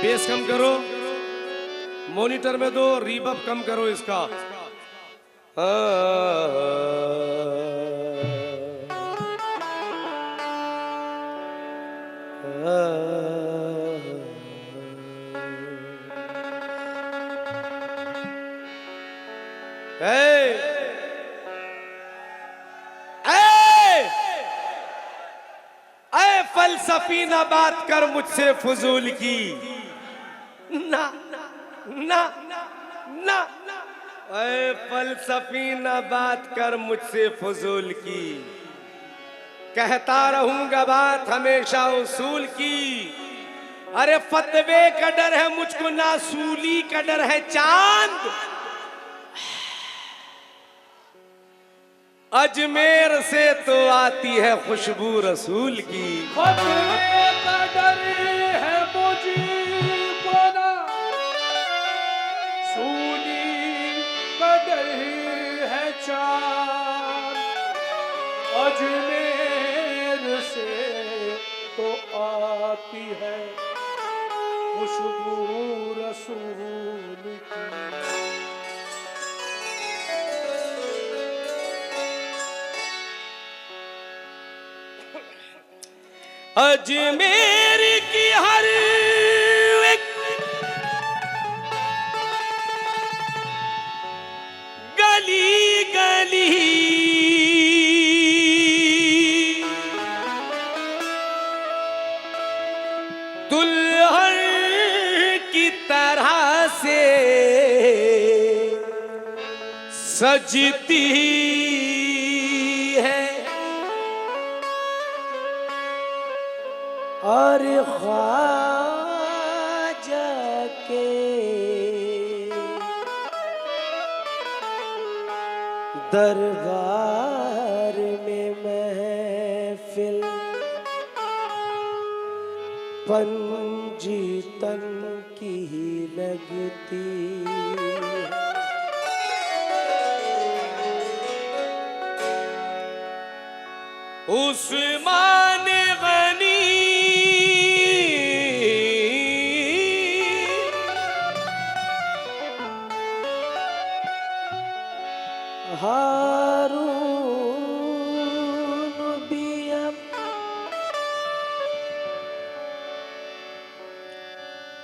Base कम करो, monitor में दो, रीवर्ब कम करो इसका। फलसफी ना बात कर मुझसे फजूल की, ना ना ना, ऐ फलसफी ना बात कर मुझसे फजूल की, कहता रहूंगा बात हमेशा उसूल की। अरे फतवे का डर है मुझको ना सूली का डर है चांद, अजमेर से तो आती है खुशबू रसूल की। फतवे का डर है मुझको ना सूली का डर है चांद, अजमेर से तो आती है खुशबू रसूल की। अजमेर की हर एक गली गली दुल्हन की तरह से सजती है, और ख्वाजा के दरबार में महफिल पंजीतन की ही लगती है। उस्मान गनी हारून भी अब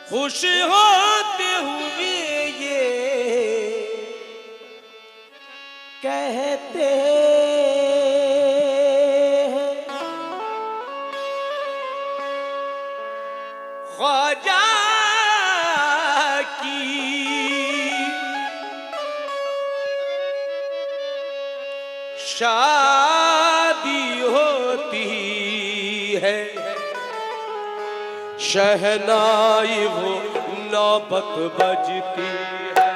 खुश होते हुए ये कहते हैं, ख्वाजा की शादी होती है, शहनाई वो नौबत बजती है।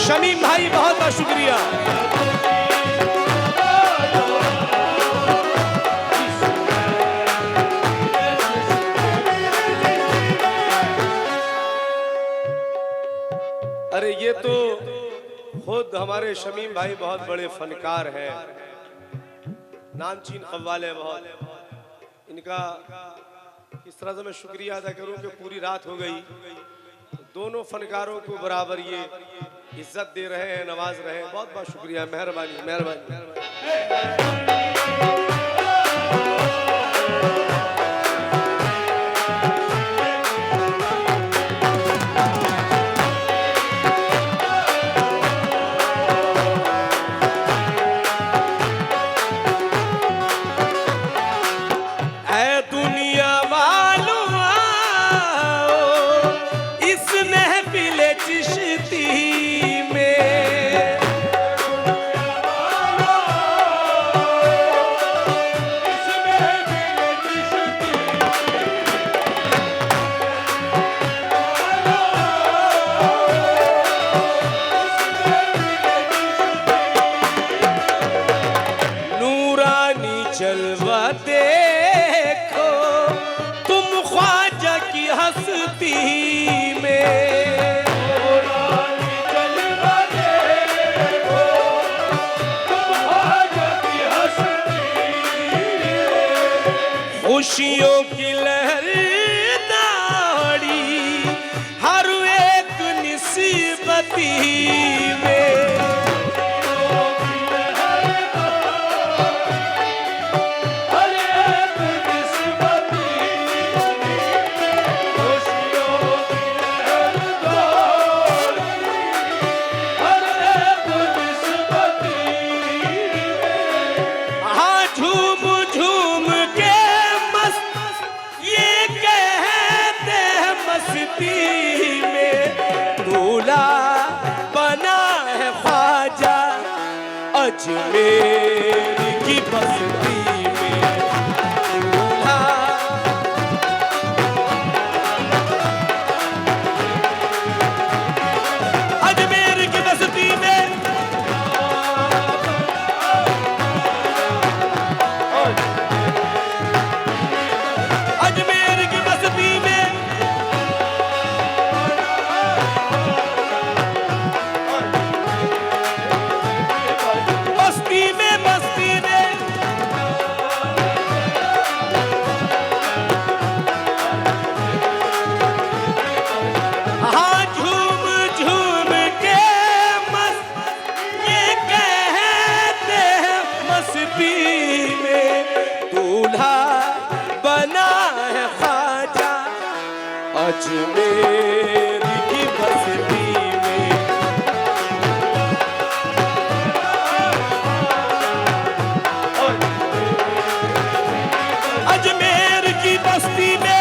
शमीम भाई बहुत बहुत शुक्रिया। खुद हमारे शमीम भाई बहुत बड़े फनकार हैं, नामचीन कव्वाल है बहुत। इनका इस तरह से मैं शुक्रिया अदा करूं कि पूरी रात हो गई, दोनों फनकारों को बराबर ये इज्जत दे रहे हैं, नवाज रहे हैं। बहुत बहुत शुक्रिया, मेहरबानी मेहरबानी। जलवा देखो तुम ख्वाजा की हस्ती में, जलवा देखो तुम ख्वाजा की हस्ती में, खुशियों की लहर दाड़ी हर एक निस्बती में, अजमेर की बस्ती में दूल्हा, अजमेर की बस्ती में अजमेर की बस्ती में अजमेर की बस्ती में, अजमेर की बस्ती में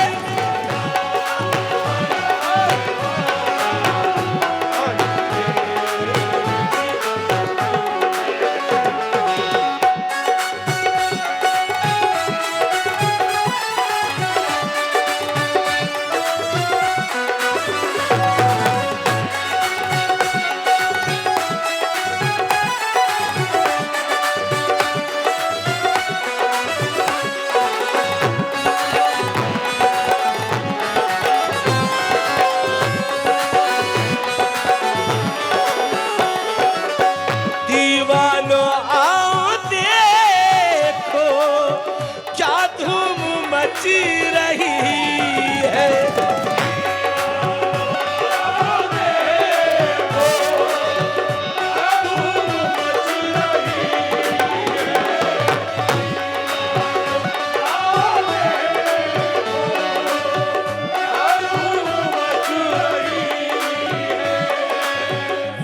रही है,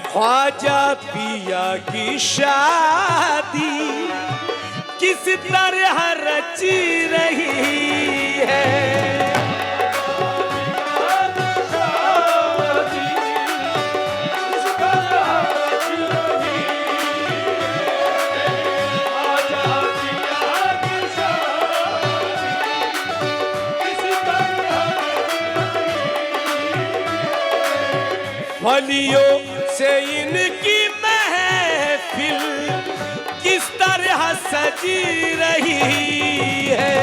ख्वाजा पिया की शादी किस तरह रची रही है, फलियों से इनकी महफिल किस तरह सजी रही है,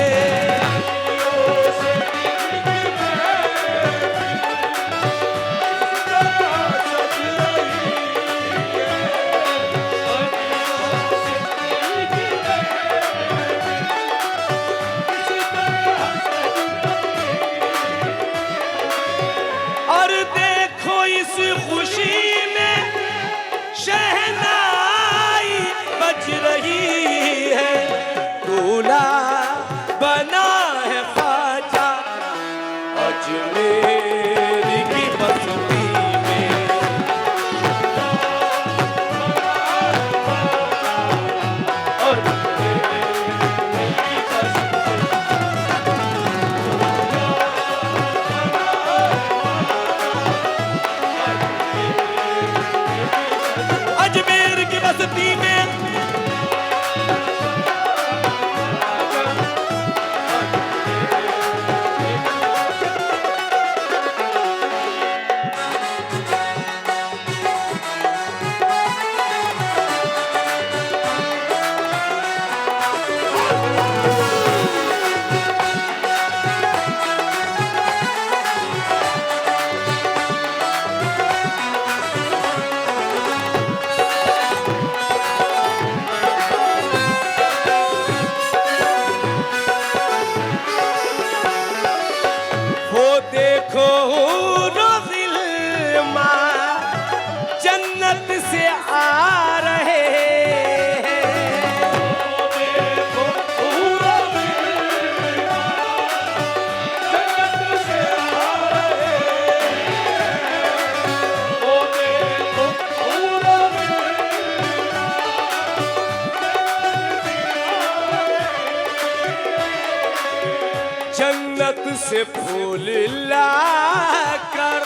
लत से फूल लाकर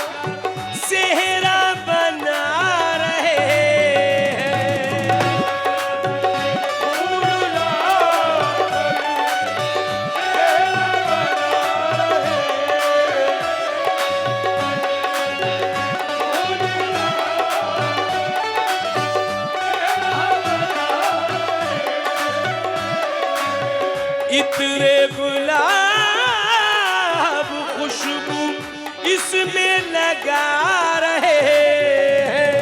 सेहरा बना रहे हैं। इतने गुलाब खुशबू इसमें लगा रहे हैं।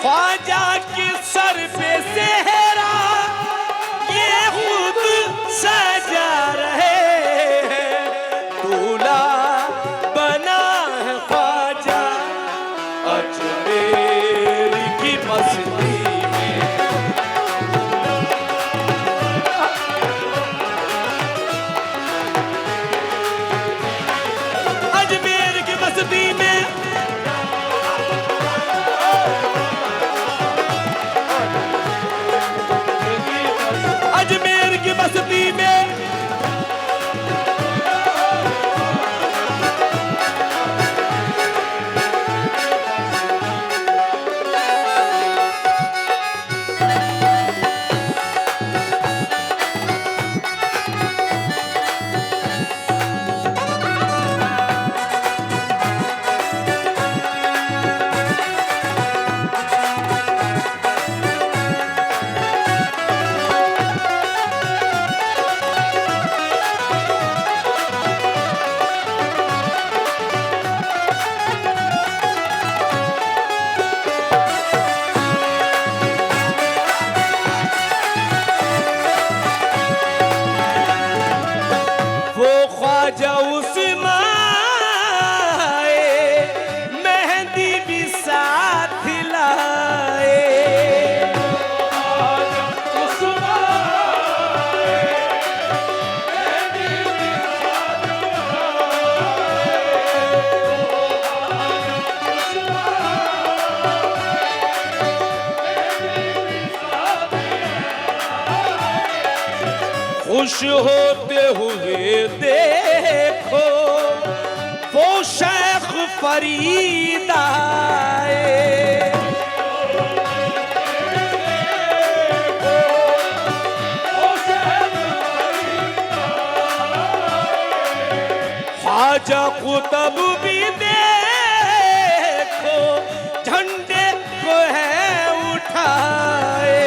ख्वाजा के सर पे सेहरा ये खुद सजा रहे हैं। दूल्हा बना है ख्वाजा अजमेर की बस्ती में। अजमेर की बस्ती में अजमेर की बस्ती में वो ख्वाजा उस्माए मेहंदी भी साथ लाए। खुश होते हुए देखो वो शेख फरीद आए। ख्वाजा कुतुब भी देखो झंडे को है उठाए।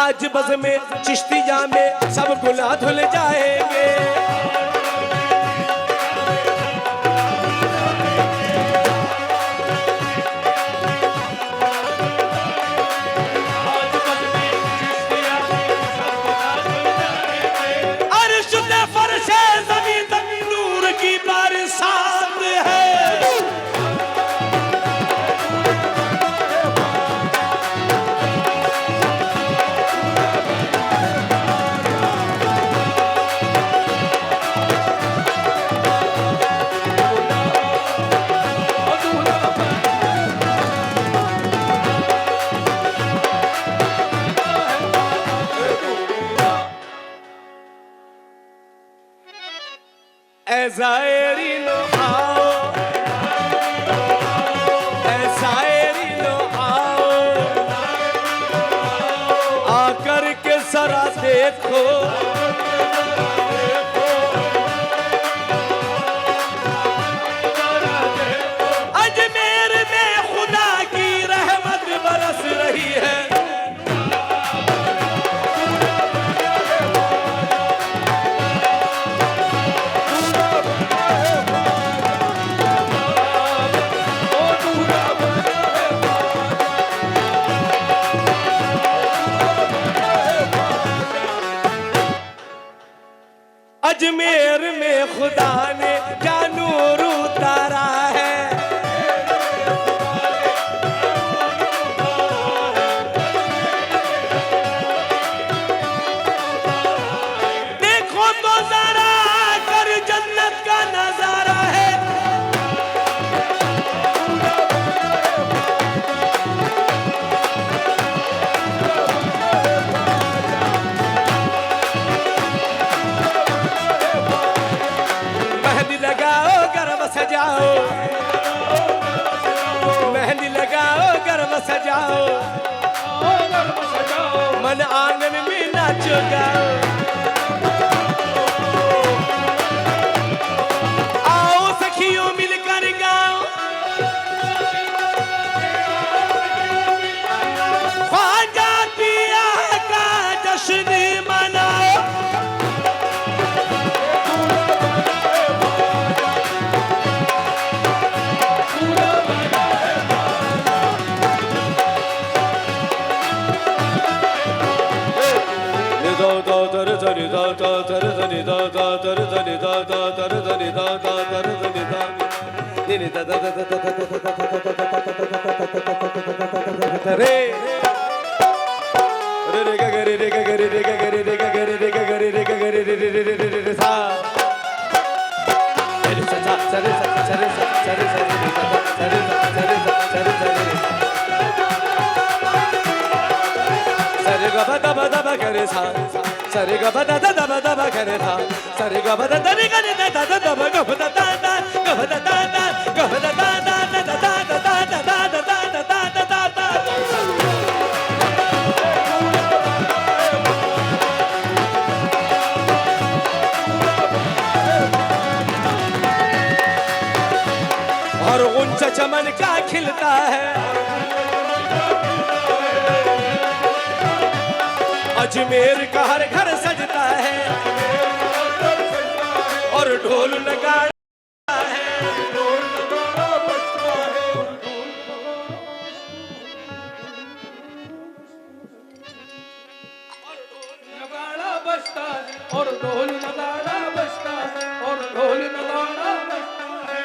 आज बज़ में चिश्तिया में सब गुनाह धुल जाएंगे। अर्श से फर्शे ज़मीन तक नूर की बरसात है। ऐ ज़ायरीनो आओ, ऐ ज़ायरीनो आओ, आकर के ज़रा देखो, अजमेर में खुदा की रहमत बरस रही है। अजमेर में खुदा ने क्या नूर उतारा है। देखो तो जरा कर जन्नत का नजारा है। मेहंदी लगाओ गरम सजाओ, मेहंदी लगाओ गरम सजाओ, मन आंगन में नाचो गाओ। आओ सखियों मिलकर गाओ, ख्वाजा पिया का जश्न मनाओ। सरे ग बदा दा दा दा दा करे था, सरे ग बदा दा रे करे दा दा दा ग बदा दा दा ग बदा दा दा ग बदा दा दा दा दा दा दा दा दा दा दा दा दा दा। और गुंचा चमन का खिलता है, अजमेर का हर घर सजता है, और ढोल नगाड़ा है, ढोल नगाड़ा बजता है, नगाड़ा बजता है और ढोल नगाड़ा बजता है और ढोल नगाड़ा बजता है।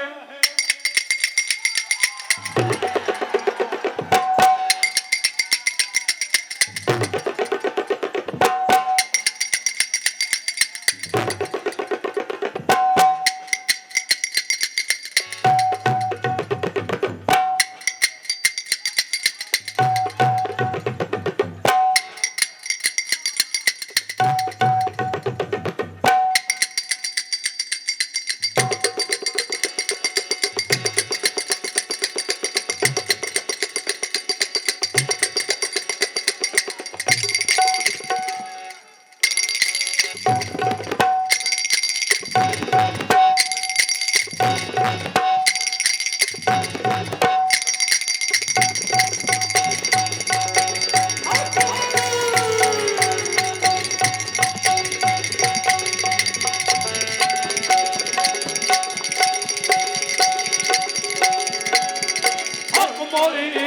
मोरी